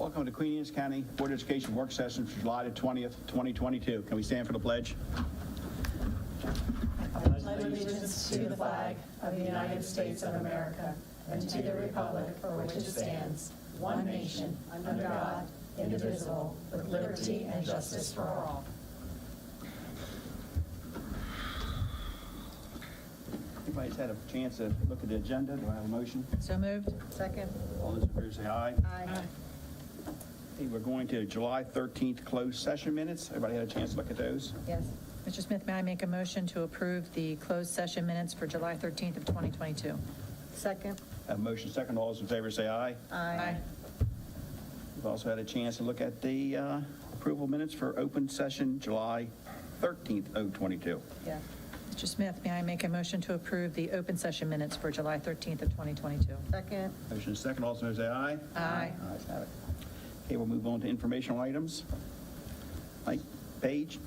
Welcome to Queen Anne's County Board of Education Work Session for July the 20th, 2022. Can we stand for the pledge? I pledge allegiance to the flag of the United States of America and to the republic for which it stands, one nation, under God, indivisible, with liberty and justice for all. Everybody's had a chance to look at the agenda. Do I have a motion? So moved. Second. All those in favor say aye. Aye. Okay, we're going to July 13th closed session minutes. Everybody had a chance to look at those? Yes. Mr. Smith, may I make a motion to approve the closed session minutes for July 13th of 2022? Second. Have a motion second. All those in favor say aye. Aye. We've also had a chance to look at the approval minutes for open session July 13th, 2022. Yeah. Mr. Smith, may I make a motion to approve the open session minutes for July 13th of 2022? Second. Motion second. All those in favor say aye. Aye. Ayes have it. Okay, we'll move on to informational items. Mike Page.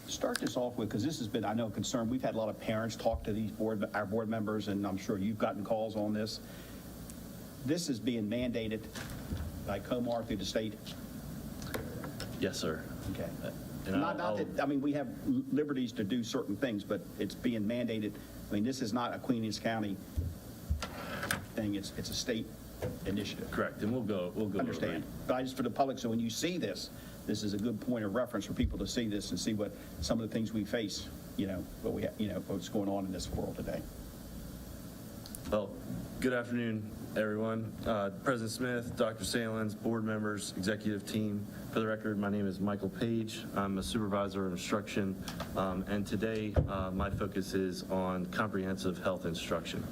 Start this off with, because this has been, I know, a concern. We've had a lot of parents talk to these our board members, and I'm sure you've gotten calls on this. This is being mandated by Comar through the state. Yes, sir. Okay. And Not that, I mean, we have liberties to do certain things, but it's being mandated. I mean, this is not a Queen Anne's County thing. It's a state initiative. Correct, and we'll go Understand. over But I just for the public, so when you see this, this is a good point of reference for people to see this and see what some of the things we face, what's going on in this world today. Well, good afternoon, everyone. President Smith, Dr. Salins, board members, executive team. For the record, my name is Michael Page. I'm a supervisor of instruction, and today my focus is on comprehensive health instruction.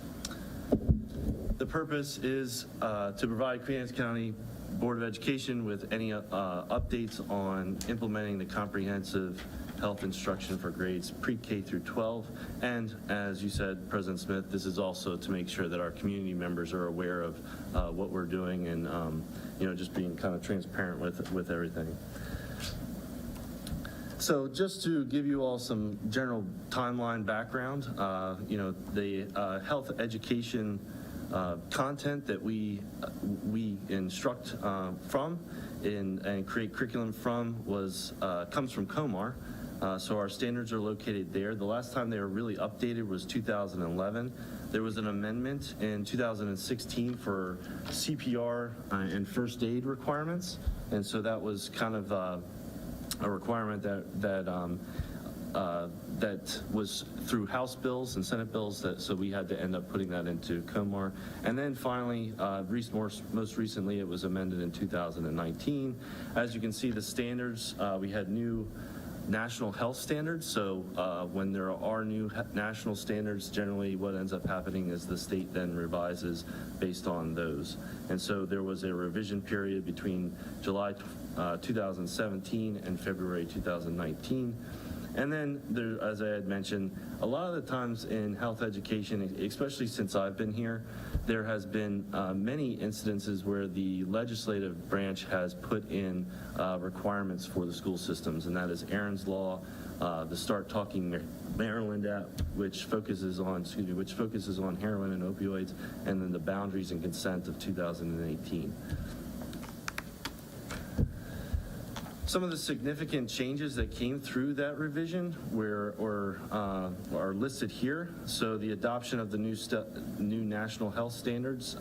The purpose is to provide Queen Anne's County Board of Education with any updates on implementing the comprehensive health instruction for grades pre-K through 12. And as you said, President Smith, this is also to make sure that our community members are aware of what we're doing and, just being kind of transparent with everything. So just to give you all some general timeline background, the health education content that we instruct from and create curriculum from comes from Comar. So our standards are located there. The last time they were really updated was 2011. There was an amendment in 2016 for CPR and first aid requirements, and so that was kind of a requirement that was through House bills and Senate bills, so we had to end up putting that into Comar. And then finally, most recently, it was amended in 2019. As you can see, the standards, we had new national health standards. So when there are new national standards, generally what ends up happening is the state then revises based on those. And so there was a revision period between July 2017 and February 2019. And then, there, as I had mentioned, a lot of the times in health education, especially since I've been here, there has been many incidences where the legislative branch has put in requirements for the school systems, and that is Aaron's Law, the Start Talking Maryland Act, which focuses on heroin and opioids, and then the Boundaries and Consent of 2018. Some of the significant changes that came through that revision are listed here. So the adoption of the new national health standards,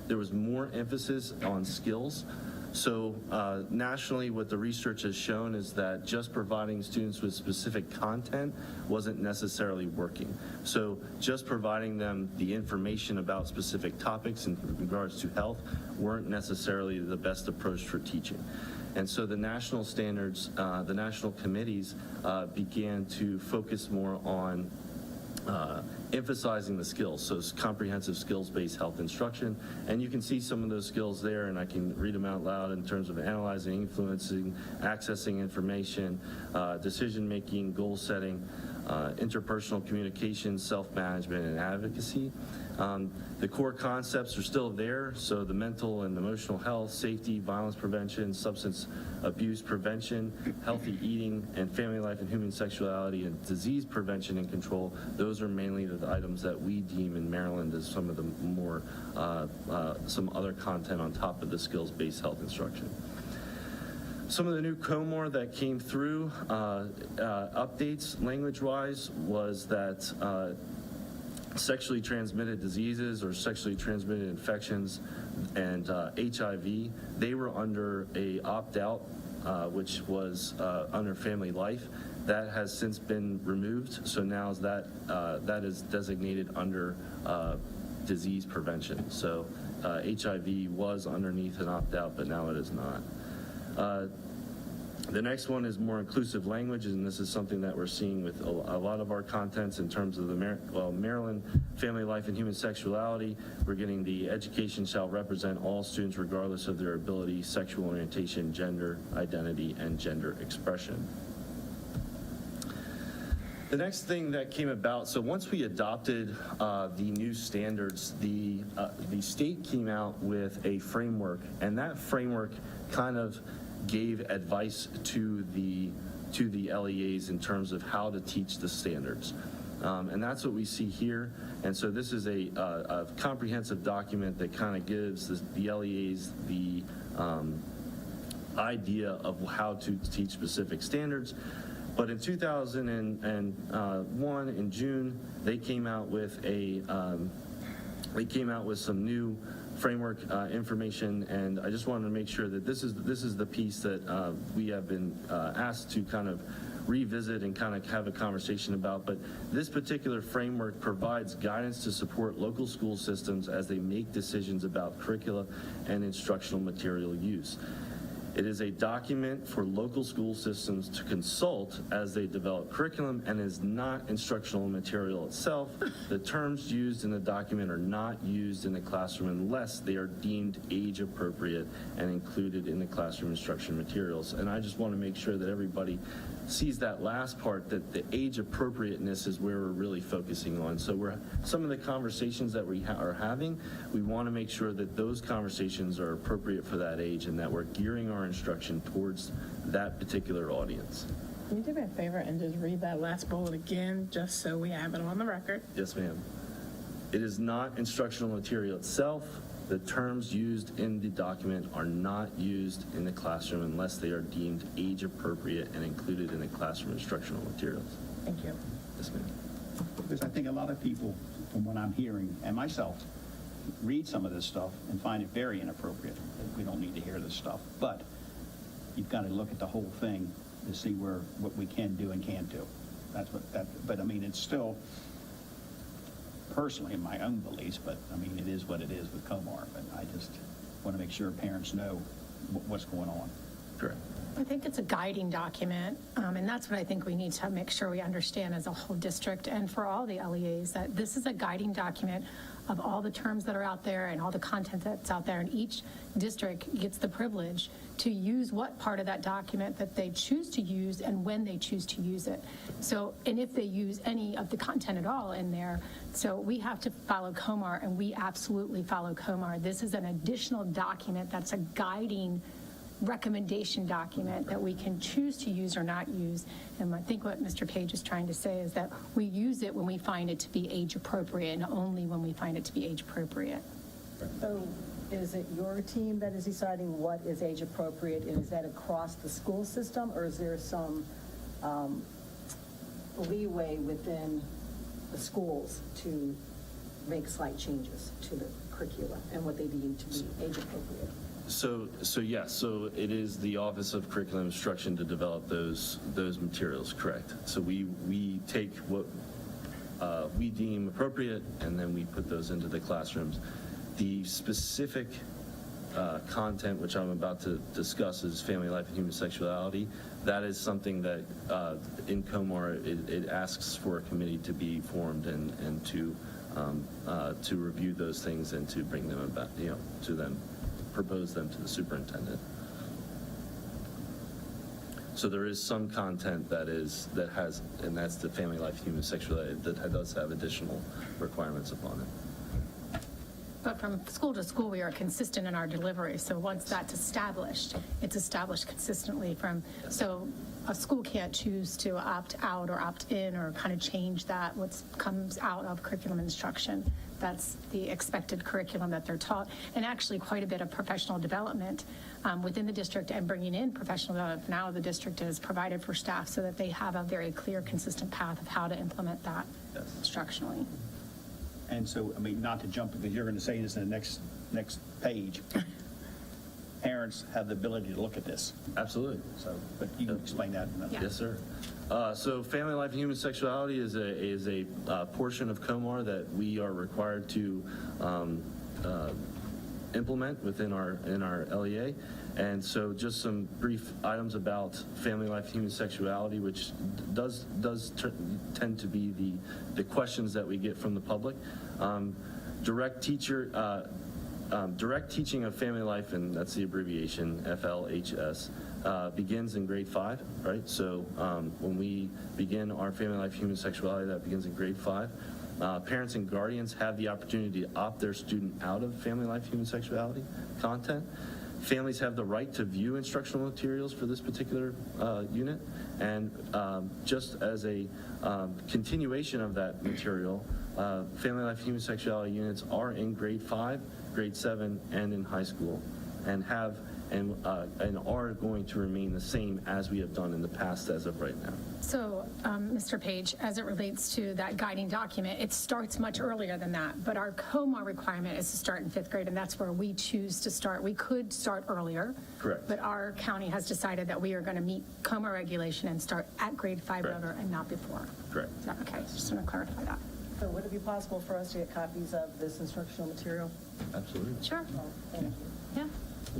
there was more emphasis on skills. So nationally, what the research has shown is that just providing students with specific content wasn't necessarily working. So just providing them the information about specific topics in regards to health weren't necessarily the best approach for teaching. And so the national standards, the national committees began to focus more on emphasizing the skills, so it's comprehensive skills-based health instruction. And you can see some of those skills there, and I can read them out loud in terms of analyzing, influencing, accessing information, decision-making, goal setting, interpersonal communication, self-management, and advocacy. The core concepts are still there, so the mental and emotional health, safety, violence prevention, substance abuse prevention, healthy eating, and family life and human sexuality, and disease prevention and control. Those are mainly the items that we deem in Maryland as some of the more, some other content on top of the skills-based health instruction. Some of the new COMOR that came through, updates language-wise, was that sexually transmitted diseases or sexually transmitted infections and HIV, they were under a opt-out, which was under family life. That has since been removed, so now is that is designated under disease prevention. So HIV was underneath an opt-out, but now it is not. The next one is more inclusive language, and this is something that we're seeing with a lot of our contents in terms of the Maryland Family Life and Human Sexuality. We're getting the education shall represent all students regardless of their ability, sexual orientation, gender identity, and gender expression. The next thing that came about, so once we adopted the new standards, the state came out with a framework, and that framework kind of gave advice to the LEAs in terms of how to teach the standards. And that's what we see here. And so this is a comprehensive document that kind of gives the LEAs the idea of how to teach specific standards. But in 2001, in June, they came out with some new framework information, and I just wanted to make sure that this is the piece that we have been asked to kind of revisit and kind of have a conversation about. But this particular framework provides guidance to support local school systems as they make decisions about curricula and instructional material use. It is a document for local school systems to consult as they develop curriculum and is not instructional material itself. The terms used in the document are not used in the classroom unless they are deemed age appropriate and included in the classroom instruction materials. And I just want to make sure that everybody sees that last part, that the age appropriateness is where we're really focusing on. So some of the conversations that we are having, we want to make sure that those conversations are appropriate for that age and that we're gearing our instruction towards that particular audience. Can you do me a favor and just read that last bullet again, just so we have it on the record? Yes, ma'am. It is not instructional material itself. The terms used in the document are not used in the classroom unless they are deemed age appropriate and included in the classroom instructional materials. Thank you. Yes, ma'am. Because I think a lot of people, from what I'm hearing, and myself, read some of this stuff and find it very inappropriate. We don't need to hear this stuff. But you've got to look at the whole thing to see what we can do and can't do. But I mean, it's still, personally, in my own beliefs, but I mean, it is what it is with COMAR. But I just want to make sure parents know what's going on. Correct. I think it's a guiding document, and that's what I think we need to make sure we understand as a whole district and for all the LEAs, that this is a guiding document of all the terms that are out there and all the content that's out there, and each district gets the privilege to use what part of that document that they choose to use and when they choose to use it. So, and if they use any of the content at all in there, so we have to follow COMAR, and we absolutely follow COMAR. This is an additional document that's a guiding recommendation document that we can choose to use or not use. And I think what Mr. Page is trying to say is that we use it when we find it to be age appropriate and only when we find it to be age appropriate. So is it your team that is deciding what is age appropriate, and is that across the school system, or is there some leeway within the schools to make slight changes to the curricula and what they deem to be age appropriate? So yes, so it is the Office of Curriculum Instruction to develop those materials, correct. So we take what we deem appropriate, and then we put those into the classrooms. The specific content, which I'm about to discuss, is family life and human sexuality. That is something that in COMAR, it asks for a committee to be formed and to review those things and to bring them about, propose them to the superintendent. So there is some content that has, and that's the family life, human sexuality, that does have additional requirements upon it. But from school to school, we are consistent in our delivery. So once that's established, it's established consistently so a school can't choose to opt out or opt in or kind of change that, what comes out of curriculum instruction. That's the expected curriculum that they're taught, and actually quite a bit of professional development within the district and bringing in professional development. Now the district is provided for staff so that they have a very clear, consistent path of how to implement that instructionally. And so, I mean, not to jump, because you're going to say this in the next page, parents have the ability to look at this. Absolutely. So, but you can explain that. Yeah. Yes, sir. So family life and human sexuality is a portion of COMAR that we are required to implement within our LEA. And so just some brief items about family life, human sexuality, which does tend to be the questions that we get from the public. Direct teaching of family life, and that's the abbreviation, FLHS, begins in grade 5, right? So when we begin our family life, human sexuality, that begins in grade 5. Parents and guardians have the opportunity to opt their student out of family life, human sexuality content. Families have the right to view instructional materials for this particular unit. And just as a continuation of that material, family life, human sexuality units are in grade 5, grade 7, and in high school, and have and are going to remain the same as we have done in the past as of right now. So, Mr. Page, as it relates to that guiding document, it starts much earlier than that, but our COMAR requirement is to start in 5th grade, and that's where we choose to start. We could start earlier. Correct. But our county has decided that we are going to meet COMAR regulation and start at grade 5 Correct. and not before. Correct. Is that okay? Just want to clarify that. So would it be possible for us to get copies of this instructional material? Absolutely. Sure. Thank you. Yeah.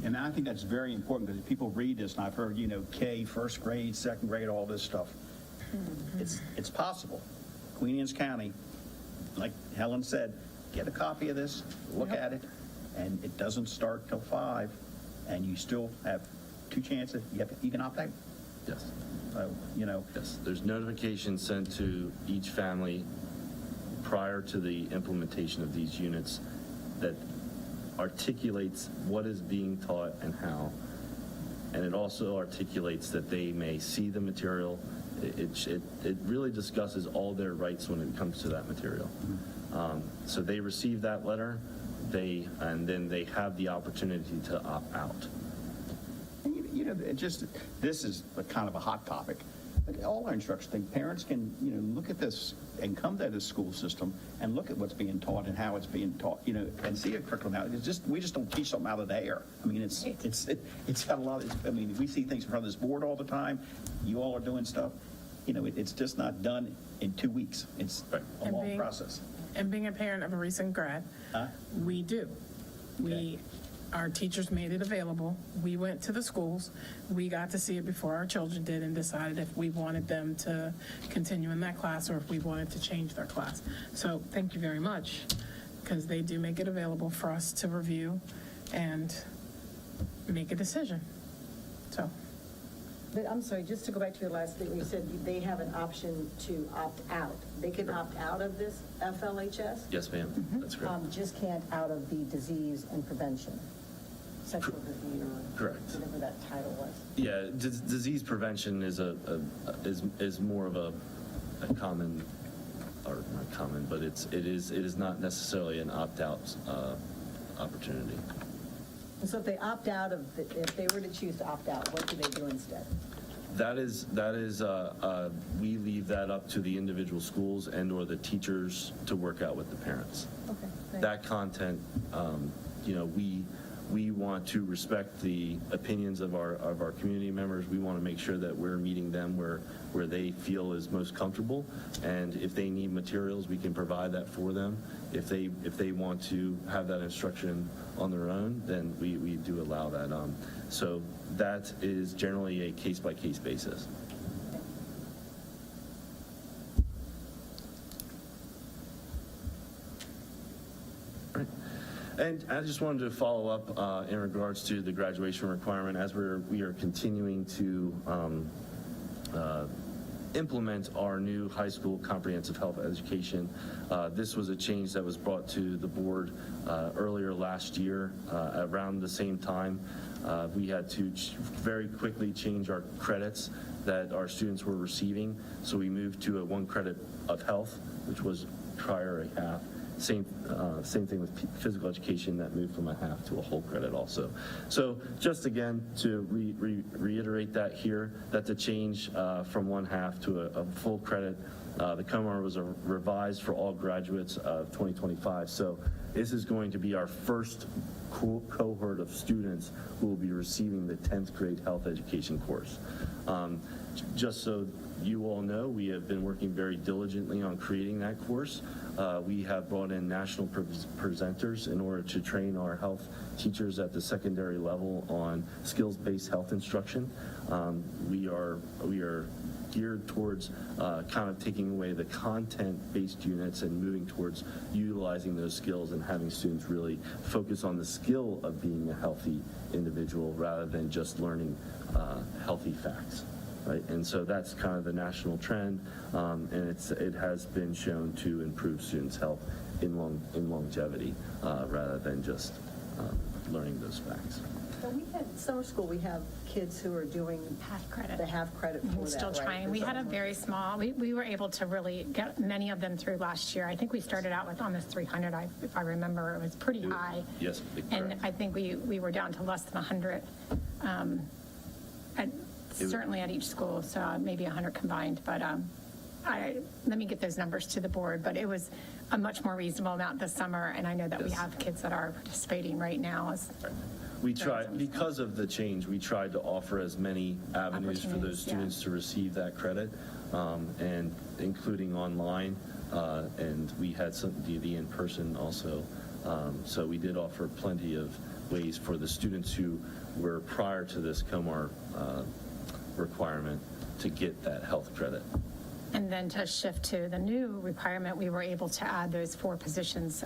And I think that's very important, because people read this, and I've heard, K, 1st grade, 2nd grade, all this stuff. It's possible. Queen Anne's County, like Helen said, get a copy of this, look at it, and it doesn't start till 5, and you still have 2 chances. You can opt out. Yes. Yes. There's notification sent to each family prior to the implementation of these units that articulates what is being taught and how. And it also articulates that they may see the material. It really discusses all their rights when it comes to that material. So they receive that letter, and then they have the opportunity to opt out. And this is a kind of a hot topic. But all our instruction thing, parents can, look at this and come to the school system and look at what's being taught and how it's being taught, and see a curriculum out. We just don't teach something out of the air. I mean, it's got a lot of, we see things in front of this board all the time. You all are doing stuff. It's just not done in 2 weeks. It's a long process. And being a parent of a recent grad, we do. Our teachers made it available. We went to the schools. We got to see it before our children did and decided if we wanted them to continue in that class or if we wanted to change their class. So thank you very much, because they do make it available for us to review and make a decision. So. But I'm sorry, just to go back to your last thing, you said they have an option to opt out. They can opt out of this FLHS? Yes, ma'am. That's correct. Just can't out of the disease and prevention, sexual disease or Correct. whatever that title was. Yeah, disease prevention is is more of a common, or not common, but it is not necessarily an opt-out opportunity. And so if they opt out if they were to choose to opt out, what do they do instead? That is we leave that up to the individual schools and/or the teachers to work out with the parents. Okay. Thanks. That content, we want to respect the opinions of our community members. We want to make sure that we're meeting them where they feel is most comfortable. And if they need materials, we can provide that for them. If they want to have that instruction on their own, then we do allow that. So that is generally a case-by-case basis. And I just wanted to follow up in regards to the graduation requirement as we are continuing to implement our new high school comprehensive health education. This was a change that was brought to the board earlier last year around the same time. We had to very quickly change our credits that our students were receiving. So we moved to a 1 credit of health, which was prior a half. Same thing with physical education that moved from a half to a whole credit also. So just again to reiterate that here, that the change from 1/2 to a full credit, the COMAR was revised for all graduates of 2025. So this is going to be our first cohort of students who will be receiving the 10th grade health education course. Just so you all know, we have been working very diligently on creating that course. We have brought in national presenters in order to train our health teachers at the secondary level on skills-based health instruction. We are geared towards kind of taking away the content-based units and moving towards utilizing those skills and having students really focus on the skill of being a healthy individual rather than just learning healthy facts. Right, and so that's kind of the national trend, and it has been shown to improve students' health in longevity rather than just learning those facts. So we had, summer school, we have kids who are doing Half credit. the half credit for that, Still right? trying. We had a very small, we were able to really get many of them through last year. I think we started out with almost 300, if I remember. It was pretty high. Yes, And correct. I think we were down to less than 100, certainly at each school, so maybe 100 combined. But let me get those numbers to the board. But it was a much more reasonable amount this summer, and I know that we Yes. have kids that are participating right now. We tried, because of the change, we tried to offer as many avenues for those Opportunities, yeah. students to receive that credit, and including online, and we had the in-person also. So we did offer plenty of ways for the students who were prior to this COMAR requirement to get that health credit. And then to shift to the new requirement, we were able to add those 4 positions,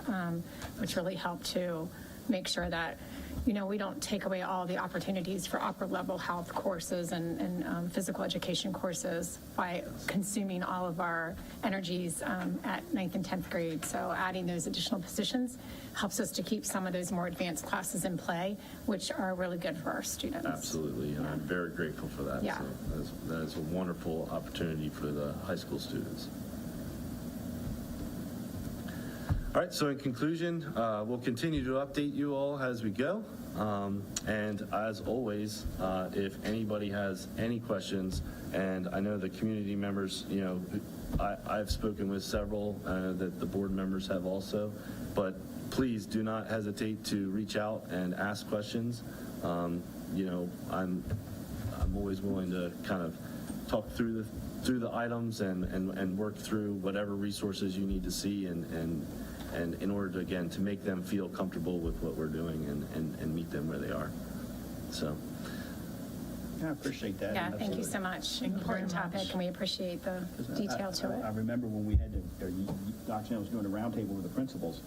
which really helped to make sure that, we don't take away all the opportunities for upper level health courses and physical education courses by consuming all of our energies at 9th and 10th grade. So adding those additional positions helps us to keep some of those more advanced classes in play, which are really good for our students. Absolutely, and I'm very grateful for that. Yeah. So that is a wonderful opportunity for the high school students. All right, so in conclusion, we'll continue to update you all as we go. And as always, if anybody has any questions, and I know the community members, I've spoken with several that the board members have also, but please do not hesitate to reach out and ask questions. I'm always willing to kind of talk through the items and work through whatever resources you need to see and in order to, again, to make them feel comfortable with what we're doing and meet them where they are. So, I appreciate that. Yeah, thank you so much. Important topic, and we appreciate the detail to I it. remember when we had Dr. Neal was doing a roundtable with the principals.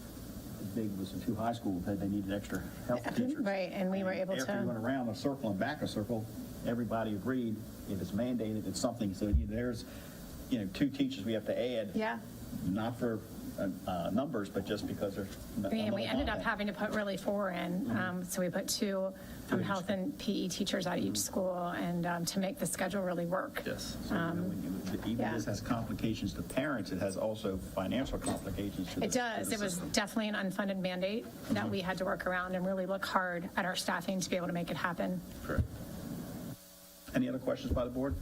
The big was the 2 high schools that they needed extra health teachers. Right, and we were able After we to, went around a circle and back a circle, everybody agreed if it's mandated, it's something. So there's, 2 teachers we have to add. yeah. Not for numbers, but just because there's. And we another ended up content. having to put really 4 in. So we put 2 health and PE teachers at each school and to make the schedule really work. yes. So, even yeah. this has complications to parents, it has also financial complications to the It does. to the It was system. definitely an unfunded mandate that we had to work around and really look hard at our staffing to be able to make it happen. Correct. Any other questions by the board?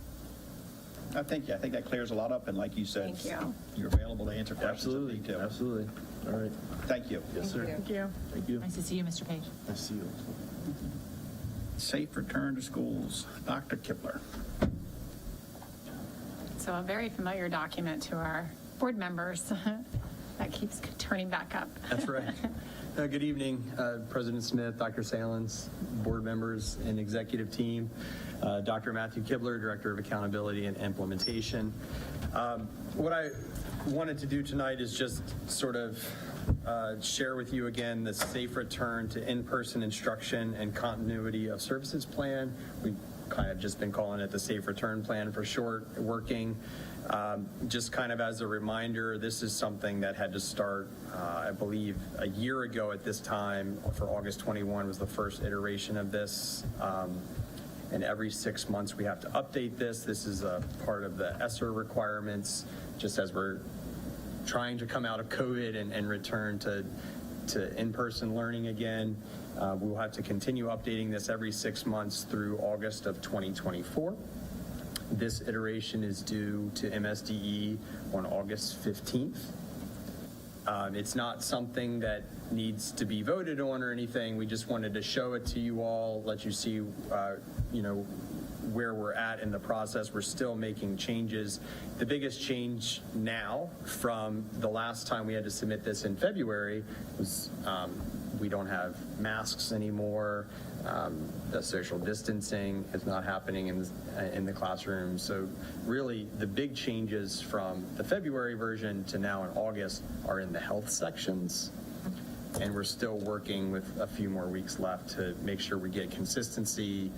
I think that clears a lot up, and like you said. Thank you. You're available to answer questions in Absolutely, detail. absolutely. All right. Thank you. Yes, sir. Thank you. Thank you. Nice to see you, Mr. Page. Nice to see you. Safe return to schools. Dr. Kipler. So a very familiar document to our board members that keeps turning back up. That's right. Good evening, President Smith, Dr. Salins, board members, and executive team. Dr. Matthew Kibler, Director of Accountability and Implementation. What I wanted to do tonight is just sort of share with you again the safe return to in-person instruction and continuity of services plan. We've kind of just been calling it the safe return plan for short, working. Just kind of as a reminder, this is something that had to start, I believe, a year ago at this time. For August 21 was the first iteration of this. And every 6 months we have to update this. This is a part of the ESSER requirements, just as we're trying to come out of COVID and return to in-person learning again. We'll have to continue updating this every 6 months through August of 2024. This iteration is due to MSDE on August 15th. It's not something that needs to be voted on or anything. We just wanted to show it to you all, let you see, where we're at in the process. We're still making changes. The biggest change now from the last time we had to submit this in February was we don't have masks anymore. The social distancing is not happening in the classroom. So really the big changes from the February version to now in August are in the health sections. And we're still working with a few more weeks left to make sure we get consistency,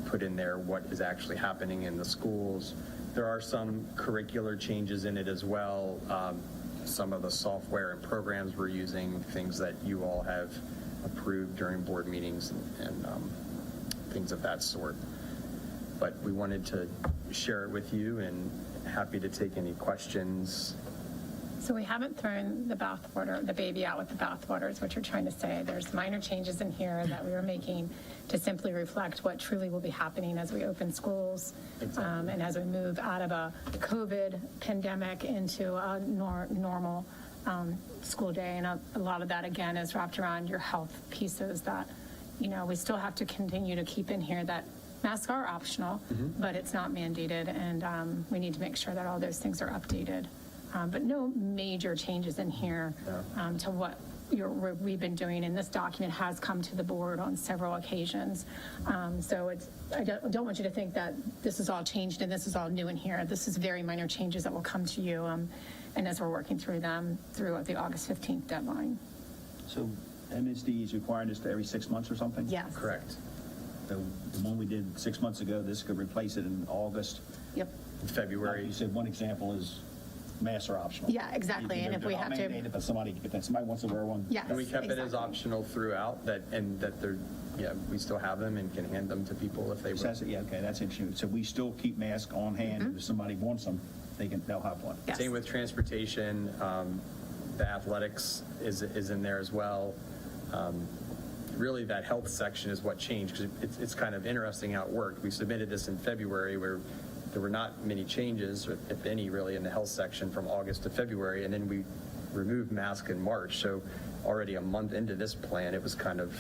put in there what is actually happening in the schools. There are some curricular changes in it as well. Some of the software and programs we're using, things that you all have approved during board meetings and things of that sort. But we wanted to share it with you and happy to take any questions. So we haven't thrown the baby out with the bathwater, is what you're trying to say. There's minor changes in here that we were making to simply reflect what truly will be happening as we open schools. Exactly. And as we move out of a COVID pandemic into a normal school day. And a lot of that, again, is wrapped around your health pieces that, we still have to continue to keep in here that masks are optional, but it's not mandated. And we need to make sure that all those things are updated. But no major changes in here to what we've been doing, and this document has come to the board on several occasions. So I don't want you to think that this is all changed and this is all new in here. This is very minor changes that will come to you, and as we're working through them through the August 15th deadline. So MSD is requiring this to every 6 months or something? Yes. Correct. The one we did 6 months ago, this could replace it in August. Yep. In February. Like you said, one example is masks are optional. Yeah, exactly. And if we have to, They're not mandated, but if somebody wants to wear one. yes, And we kept it as exactly. optional throughout, that they're, we still have them and can hand them to people if they So would. that's, yeah, okay, that's interesting. So we still keep masks on hand, and if somebody wants them, they'll have one. Yes. Same with transportation. The athletics is in there as well. Really, that health section is what changed, because it's kind of interesting how it worked. We submitted this in February where there were not many changes, if any, really, in the health section from August to February, and then we removed mask in March. So already a month into this plan, it was kind of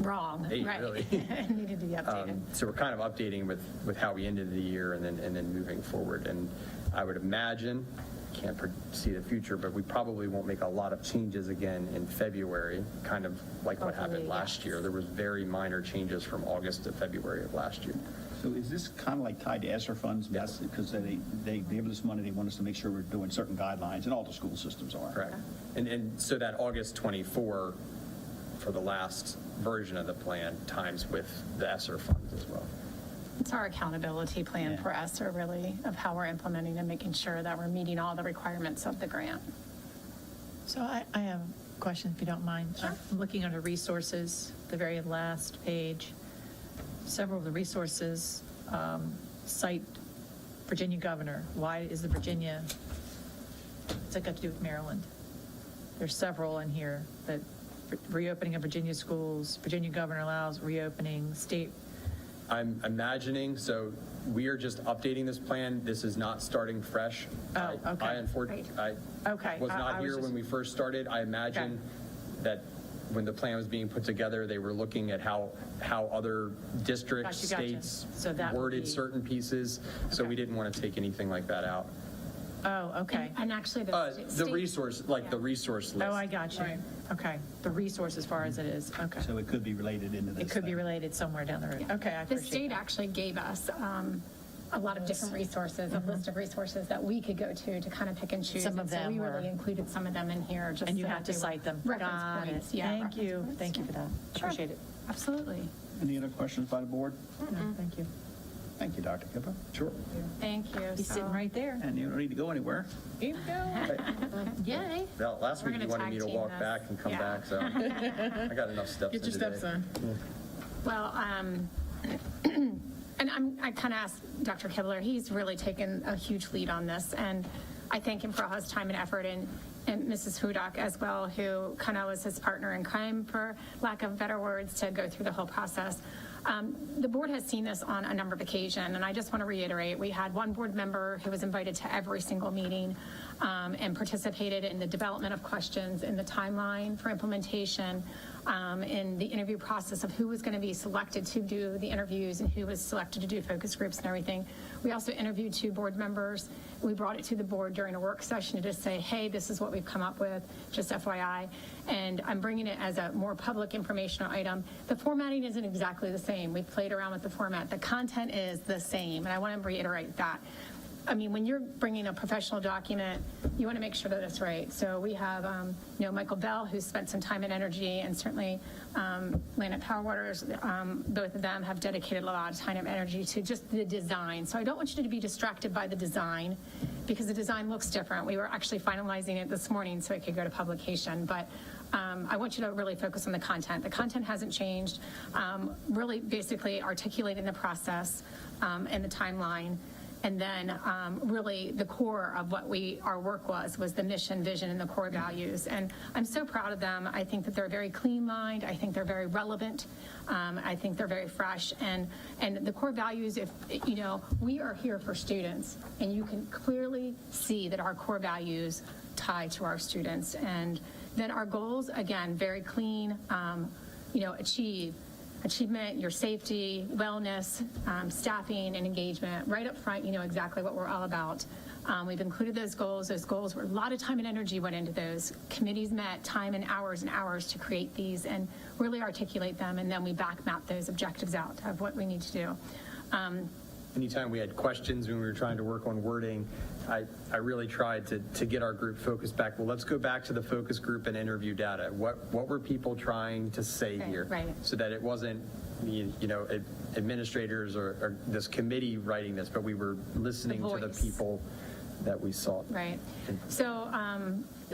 Wrong, Eight, right. really. It needed to be updated. So we're kind of updating with how we ended the year and then moving forward. And I would imagine, can't see the future, but we probably won't make a lot of changes again in February, kind of like what happened Hopefully, last year. There was very minor changes from August to February of last year. So is this kind of like tied to ESSER funds? Yes. Because they give us money, they want us to make sure we're doing certain guidelines, and all the school systems are. Correct. And so that August 24 for the last version of the plan times with the ESSER funds as well. It's our accountability plan Yeah. for ESSER, really, of how we're implementing and making sure that we're meeting all the requirements of the grant. So I have a question, if you don't mind. I'm looking under resources, the very last page. Several of the resources cite Virginia governor. Why is the Virginia, what's that got to do with Maryland? There's several in here that reopening of Virginia schools, Virginia governor allows reopening, state. I'm imagining, so we are just updating this plan. This is not starting fresh. Oh, okay. I unfortunately, Okay. was I not was here just- when we first started. I imagine that when the plan was being put together, they were looking at how other districts, Gotcha. states So that would worded be- certain pieces. So Okay. we didn't want to take anything like that out. Oh, okay. And actually, The state- resource, like the resource list. Oh, I got you. Right. Okay. The resource as far as it is. Okay. So it could be related into this It could be thing. related somewhere down the road. Okay, I The appreciate state that. actually gave us a lot of different resources, a list of resources that we could go to kind of pick and choose. Some of And so them we were- really included some of them in here. Just And you so have that to they were cite them. Reference Got it. points. Yeah, Thank reference you. points. Thank you for that. Sure. Appreciate it. Absolutely. Any other questions by the board? No, Thank you. Thank you, Dr. Kipper. Sure. Thank you. He's sitting So- right there. And you don't need to go anywhere. Keep going. Yay. Well, last We're week you gonna wanted me to tag team walk this. back and come Yeah. back, so I got enough steps in Get your today. steps in. Well, and I kind of asked Dr. Kibler, he's really taken a huge lead on this, and I thank him for all his time and effort, and Mrs. Hudak as well, who kind of was his partner in crime, for lack of better words, to go through the whole process. The board has seen this on a number of occasions, and I just want to reiterate, we had one board member who was invited to every single meeting and participated in the development of questions, in the timeline for implementation, in the interview process of who was going to be selected to do the interviews and who was selected to do focus groups and everything. We also interviewed 2 board members. We brought it to the board during a work session to just say, hey, this is what we've come up with, just FYI. And I'm bringing it as a more public informational item. The formatting isn't exactly the same. We've played around with the format. The content is the same, and I want to reiterate that. I mean, when you're bringing a professional document, you want to make sure that it's right. So we have, Michael Bell, who's spent some time and energy, and certainly Land Power Waters, both of them have dedicated a lot of time and energy to just the design. So I don't want you to be distracted by the design, because the design looks different. We were actually finalizing it this morning so it could go to publication, but I want you to really focus on the content. The content hasn't changed. Really basically articulating the process and the timeline. And then really the core of what our work was the mission, vision, and the core values. And I'm so proud of them. I think that they're very clean lined. I think they're very relevant. I think they're very fresh. And the core values, we are here for students, and you can clearly see that our core values tie to our students. And then our goals, again, very clean, achievement, your safety, wellness, staffing, and engagement. Right up front, you know exactly what we're all about. We've included those goals. Those goals were a lot of time and energy went into those. Committees met time and hours to create these and really articulate them, and then we back map those objectives out of what we need to do. Anytime we had questions when we were trying to work on wording, I really tried to get our group focused back. Well, let's go back to the focus group and interview data. What were people trying to say Right, here? right. So that it wasn't, administrators or this committee writing this, but we were listening to the voice. people that we saw. Right. So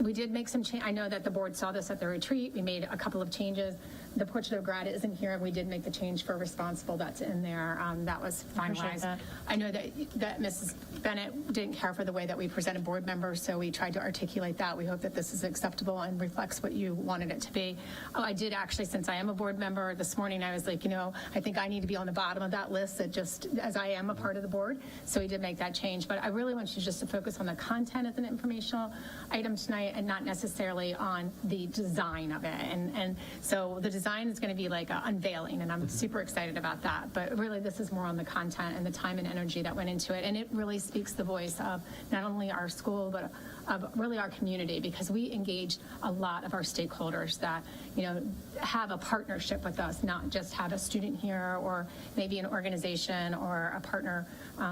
we did make some change. I know that the board saw this at the retreat. We made a couple of changes. The portrait of grad isn't here. We did make the change for responsible. That's in there. That was Appreciate finalized. that. I know that Mrs. Bennett didn't care for the way that we presented board members, so we tried to articulate that. We hope that this is acceptable and reflects what you wanted it to be. I did actually, since I am a board member, this morning I was like, I think I need to be on the bottom of that list, as I am a part of the board. So we did make that change. But I really want you just to focus on the content as an informational item tonight and not necessarily on the design of it. And so the design is going to be like an unveiling, and I'm super excited about that. But really, this is more on the content and the time and energy that went into it. And it really speaks the voice of not only our school, but of really our community, because we engaged a lot of our stakeholders that, have a partnership with us, not just have a student here or maybe an organization or a partner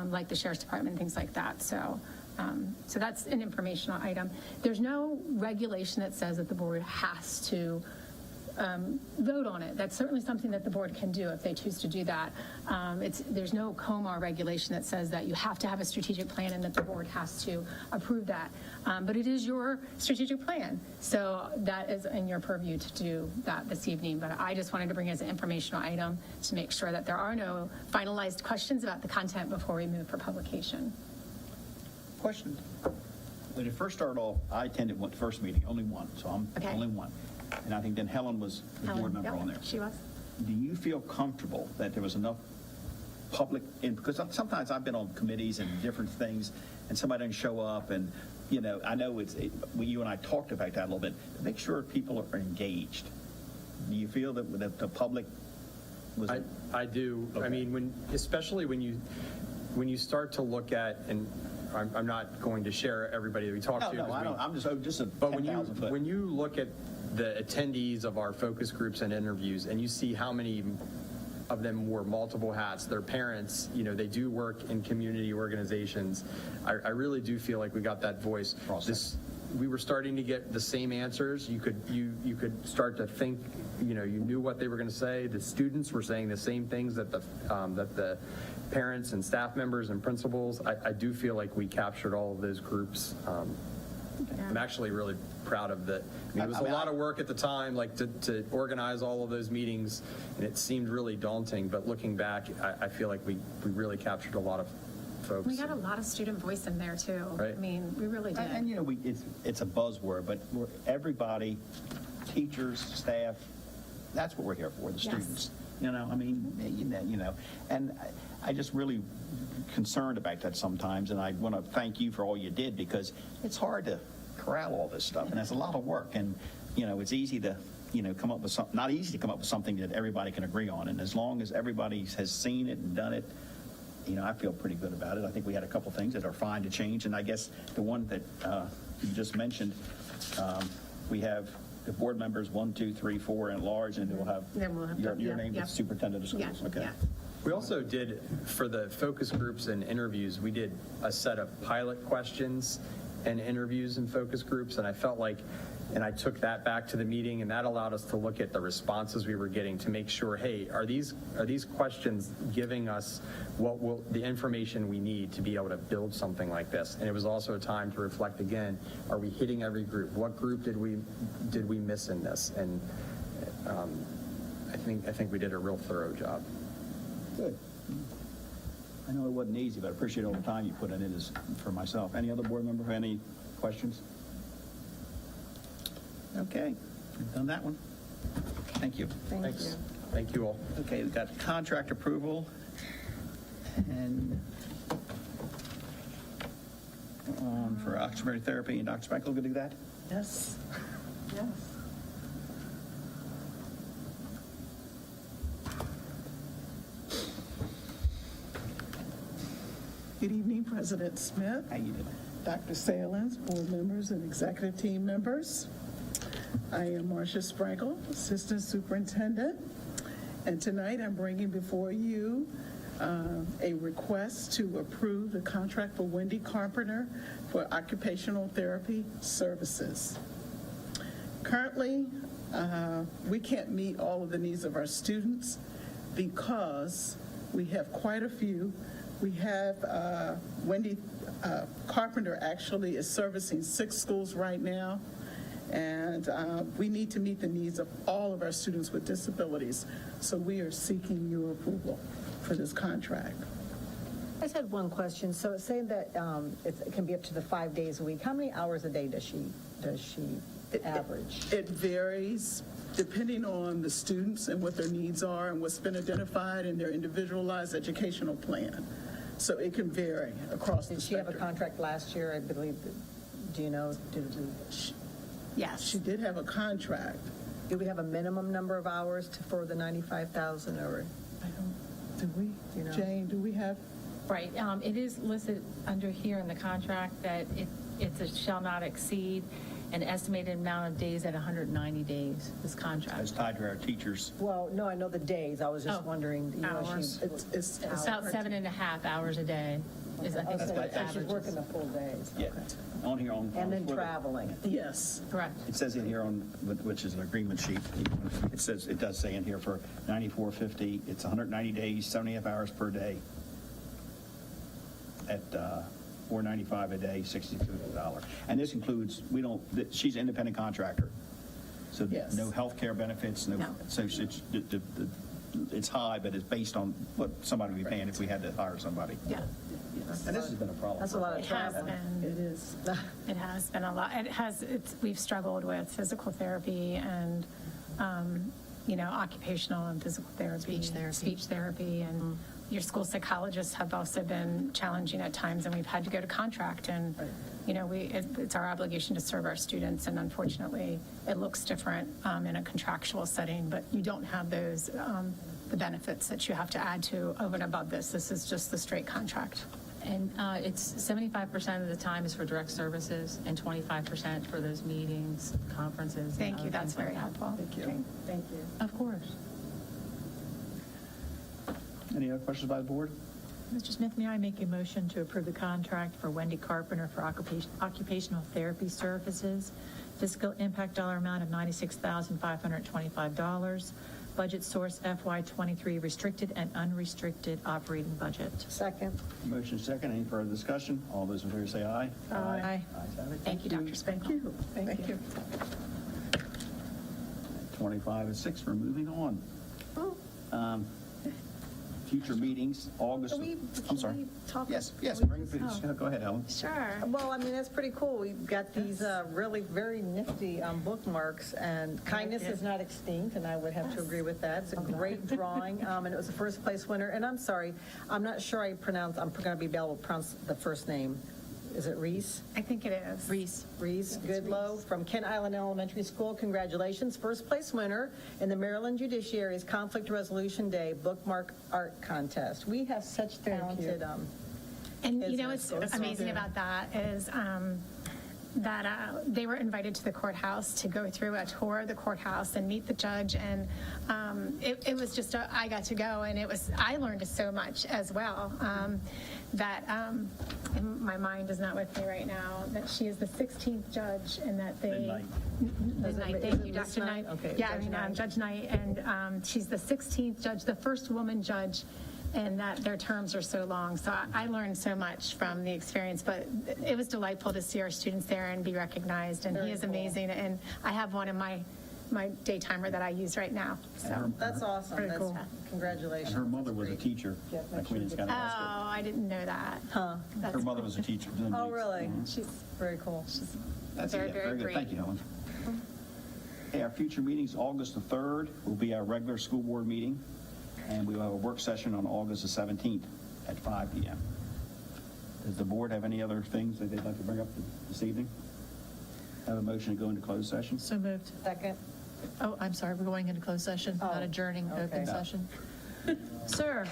like the Sheriff's Department, things like that. So that's an informational item. There's no regulation that says that the board has to vote on it. That's certainly something that the board can do if they choose to do that. There's no COMAR regulation that says that you have to have a strategic plan and that the board has to approve that. But it is your strategic plan. So that is in your purview to do that this evening. But I just wanted to bring it as an informational item to make sure that there are no finalized questions about the content before we move for publication. Question. When it first started off, I attended the first meeting, only one, so I'm Okay. only one. And I think then Helen was the board member Yep, on there. She was. Do you feel comfortable that there was enough public, because sometimes I've been on committees and different things, and somebody doesn't show up, and, I know you and I talked about that a little bit, to make sure people are engaged. Do you feel that the public was? I do. Okay. I mean, especially when you start to look at, and I'm not going to share everybody that we talked to. No, 'cause I we- don't, I'm just a But when 10,000 foot. you look at the attendees of our focus groups and interviews, and you see how many of them wore multiple hats, their parents, they do work in community organizations, I really do feel like we got that voice. We were starting to get the same answers. You could start to think, you knew what they were going to say. The students were saying the same things that the parents and staff members and principals. I do feel like we captured all of those groups. I'm actually really proud of that. I mean, it was a lot of work at the time, like to organize all of those meetings, and it seemed really daunting. But looking back, I feel like we really captured a lot of folks. We got a lot of student voice in there too. Right. I mean, we really did. And it's a buzzword, but everybody, teachers, staff, that's what we're here for, the Yes. students. And I just really concerned about that sometimes, and I want to thank you for all you did, because it's hard to corral all this stuff, and it's a lot of work, and, it's easy to, come up with something, not easy to come up with something that everybody can agree on, and as long as everybody has seen it and done it, I feel pretty good about it. I think we had a couple things that are fine to change, and I guess the one that you just mentioned, we have the board members 1, 2, 3, 4 at large, and we'll have Then we'll have your yeah, name yeah. as superintendent of Yeah, schools. Okay. yeah. We also did, for the focus groups and interviews, we did a set of pilot questions and interviews and focus groups, and I felt like, and I took that back to the meeting, and that allowed us to look at the responses we were getting to make sure, hey, are these questions giving us the information we need to be able to build something like this? And it was also a time to reflect again, are we hitting every group? What group did we miss in this? And I think we did a real thorough job. Good. I know it wasn't easy, but I appreciate all the time you put in it for myself. Any other board member have any questions? Okay, we've done that one. Thank you. Thanks. Thank you all. Okay, we've got contract approval, and for occupational therapy, and Dr. Spankel, going to do that? Yes. Yes. Good evening, President Smith, How you doing? Dr. Salins, board members, and executive team members. I am Marcia Sprinkle, Assistant Superintendent, and tonight I'm bringing before you a request to approve the contract for Wendy Carpenter for occupational therapy services. Currently, we can't meet all of the needs of our students because we have quite a few. We have Wendy Carpenter actually is servicing 6 schools right now, and we need to meet the needs of all of our students with disabilities. So we are seeking your approval for this contract. I just had one question. So it's saying that it can be up to the 5 days a week. How many hours a day does she average? It varies depending on the students and what their needs are and what's been identified in their individualized educational plan. So it can vary across the Did she have a spectrum. contract last year? I believe. Do you know? Yes. She did have a contract. Do we have a minimum number of hours for the 95,000 or? I don't, do we? You know. Jane, do we have? Right, it is listed under here in the contract that it's a shall not exceed an estimated amount of days at 190 days, this contract. That's tied to our teachers. Well, no, I know the days. I was just Oh, wondering. hours. It's It's about 7.5 hours a day is, I think, So what she's averages. working the full days. Yeah. On here on. And then for the- traveling. Yes. Correct. It says in here which is an agreement sheet, it does say in here for 9450, it's 190 days, 7.5 hours per day at $495 a day, $62. And this includes, she's an independent contractor. So Yes. no health care benefits, No. so it's high, but it's based on what somebody would be paying if we had to hire somebody. Yeah, And this has been a problem. That's a lot of it has travel. been. It is. It has been a lot. We've struggled with physical therapy and, occupational and physical therapy. Speech therapy. And your school psychologists have also been challenging at times, and we've had to go to contract. And, it's our obligation to serve our students. And unfortunately, it looks different in a contractual setting, but you don't have the benefits that you have to add to over and above this. This is just the straight contract. And it's 75% of the time is for direct services and 25% for those meetings, conferences. Thank you, and that's things like very that. helpful. Thank you. Thank you. Of course. Any other questions by the board? Mr. Smith, may I make a motion to approve the contract for Wendy Carpenter for occupational therapy services, fiscal impact dollar amount of $96,525, budget source FY23 restricted and unrestricted operating budget. Second. Motion second. Any further discussion? All those in favor say aye. Aye. Ayes have it. Thank you, Dr. Spangle. Thank you. 25-6, we're moving on. Future meetings, August. I'm sorry. Yes, bring it. Go ahead, Helen. Sure. Well, I mean, that's pretty cool. We've got these really very nifty bookmarks, and kindness is not extinct, and I would have to agree with that. It's a great drawing, and it was a first place winner. And I'm sorry, I'm not sure I'm going to be able to pronounce the first name. Is it Reese? I think it is. Reese. Reese Goodlow from Kent Island Elementary School. Congratulations, first place winner in the Maryland Judiciary's Conflict Resolution Day Bookmark Art Contest. We have such talented And Kids you know in what's school. It's amazing so good. about that is that they were invited to the courthouse to go through a tour of the courthouse and meet the judge, and it was just I got to go, and I learned so much as well. That and my mind is not with me right now. That she is the 16th judge, and that they Midnight. Midnight. Is Thank it you, Miss Dr. Knight? Knight. Okay, Yeah, Judge Knight. Judge Knight, and she's the 16th judge, the first woman judge, and that their terms are so long. So I learned so much from the experience, but it was delightful to see our students there and be recognized, and he is amazing, and I have one in my daytimer that I use right now. So. That's awesome. Pretty That's, cool. Congratulations. And her mother was a teacher Yeah, at Queens County Oh, High I didn't know that. Huh. School. Her mother was a teacher. Oh, really? She's Very cool. That's very, it. very Good. great. Thank you, Helen. Okay, our future meetings, August the 3rd will be our regular school board meeting, and we will have a work session on August the 17th at 5 p.m. Does the board have any other things that they'd like to bring up this evening? Have a motion to go into closed session? So moved. Second. Oh, I'm sorry, we're going into closed session, not Oh, adjourning open okay. session. Sir,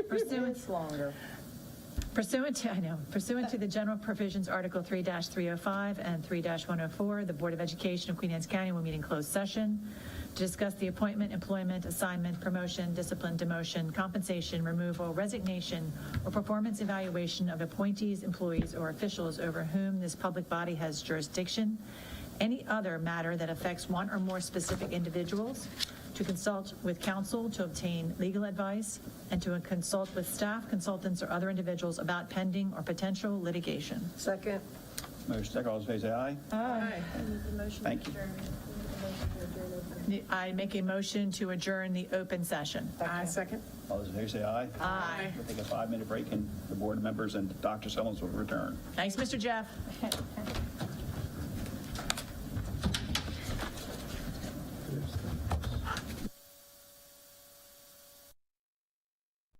pursuant It's longer. Pursuant to the general provisions, Article 3-305 and 3-104, the Board of Education of Queen Anne's County will meet in closed session to discuss the appointment, employment, assignment, promotion, discipline, demotion, compensation, removal, resignation, or performance evaluation of appointees, employees, or officials over whom this public body has jurisdiction, any other matter that affects one or more specific individuals, to consult with counsel to obtain legal advice, and to consult with staff, consultants, or other individuals about pending or potential litigation. Second. Motion second, all those in favor say aye. Aye. Thank you. I make a motion to adjourn the open session. I second. All those in favor say aye. Aye. We'll take a 5-minute break, and the board members and Dr. Sellers will return. Thanks, Mr. Jeff.